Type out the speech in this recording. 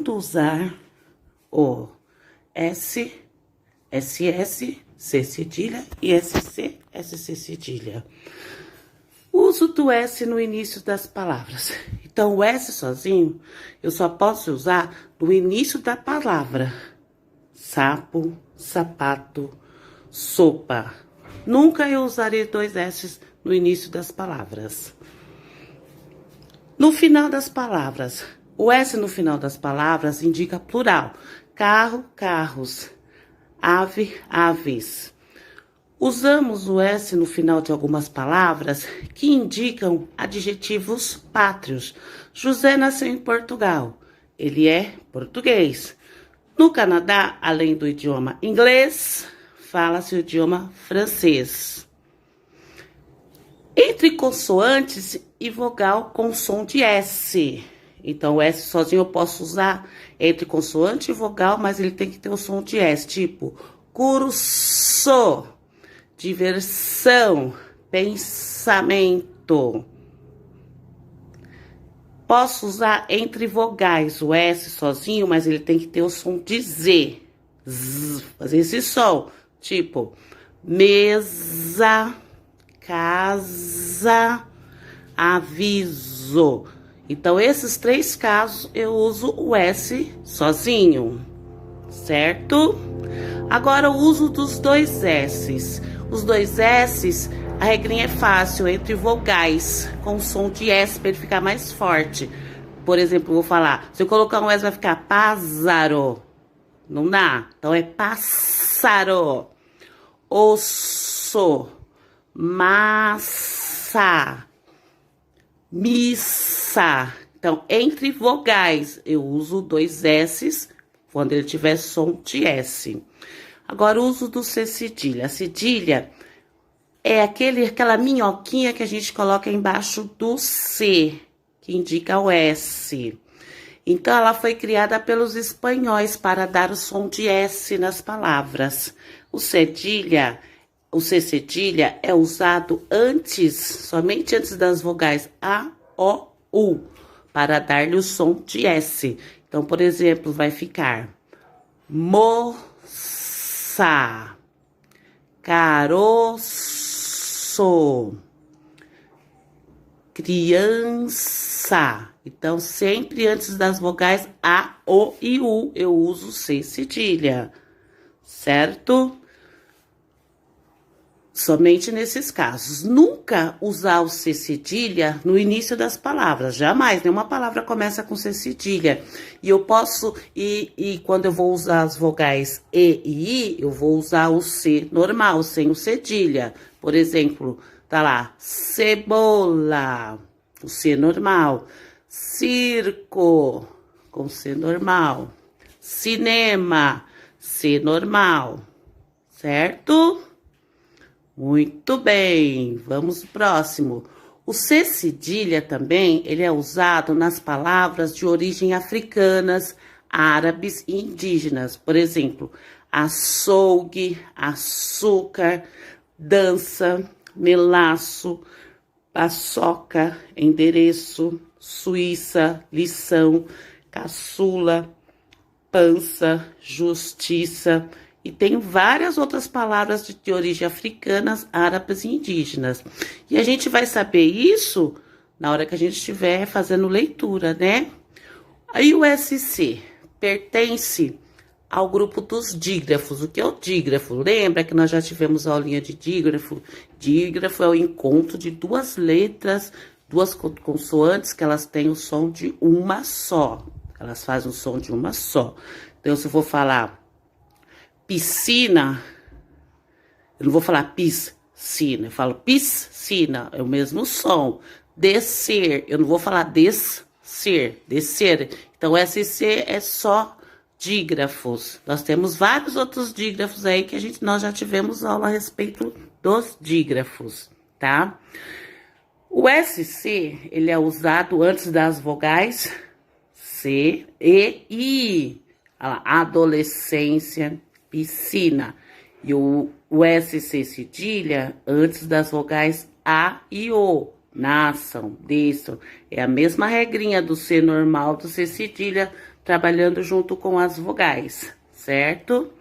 quando usar o S, SS, C cedilha e SC, SC cedilha. Uso do S no início das palavras. Então, o S sozinho, eu só posso usar no início da palavra. Sapo, sapato, sopa. Nunca eu usarei dois S no início das palavras. No final das palavras, o S no final das palavras indica plural. Carro, carros. Ave, aves. Usamos o S no final de algumas palavras que indicam adjetivos pátrios. José nasceu em Portugal. Ele é português. No Canadá, além do idioma inglês, fala-se o idioma francês. Entre consoantes e vogal com som de S. Então, o S sozinho eu posso usar entre consoante e vogal, mas ele tem que ter o som de S, tipo curso, diversão, pensamento. Posso usar entre vogais o S sozinho, mas ele tem que ter o som de Z. Fazer esse som, tipo mesa, casa, aviso. Então, esses três casos eu uso o S sozinho, certo? Agora, o uso dos dois S's. Os dois S's, a regrinha é fácil, entre vogais, com som de S para ele ficar mais forte. Por exemplo, eu vou falar, se eu colocar um S vai ficar pássaro. Não dá? Então, é pássaro. Osso, massa, missa. Então, entre vogais, eu uso dois S's quando ele tiver som de S. Agora, o uso do C cedilha. A cedilha é aquela minhoquinha que a gente coloca embaixo do C, que indica o S. Então, ela foi criada pelos espanhóis para dar o som de S nas palavras. O C cedilha é usado antes, somente antes das vogais A, O, U, para dar-lhe o som de S. Então, por exemplo, vai ficar moça, caroço, criança. Então, sempre antes das vogais A, O e U, eu uso C cedilha, certo? Somente nesses casos. Nunca usar o C cedilha no início das palavras. Jamais. Nenhuma palavra começa com C cedilha. E eu posso... E quando eu vou usar as vogais E e I, eu vou usar o C normal, sem o cedilha. Por exemplo, tá lá. Cebola. O C normal. Circo. Com C normal. Cinema. C normal. Certo? Muito bem, vamos pro próximo. O C cedilha também, ele é usado nas palavras de origem africanas, árabes e indígenas. Por exemplo, açougue, açúcar, dança, melaço, paçoca, endereço, Suíça, lição, caçula, pança, justiça. E tem várias outras palavras de origem africanas, árabes e indígenas. E a gente vai saber isso na hora que a gente estiver fazendo leitura, né? Aí o SC pertence ao grupo dos dígrafos. O que é o dígrafo? Lembra que nós já tivemos a aulinha de dígrafo? Dígrafo é o encontro de duas letras, duas consoantes que elas têm o som de uma só. Elas fazem o som de uma só. Então, se eu for falar piscina, eu não vou falar piscina, eu falo piscina, é o mesmo som. Descer, eu não vou falar descer, descer. Então, SC é só dígrafos. Nós temos vários outros dígrafos aí que nós já tivemos aula a respeito dos dígrafos, tá? O SC, ele é usado antes das vogais C, E, I. Adolescência, piscina. E o SC cedilha antes das vogais A e O. nasçam, desçam. É a mesma regrinha do C normal, do C cedilha, trabalhando junto com as vogais, certo?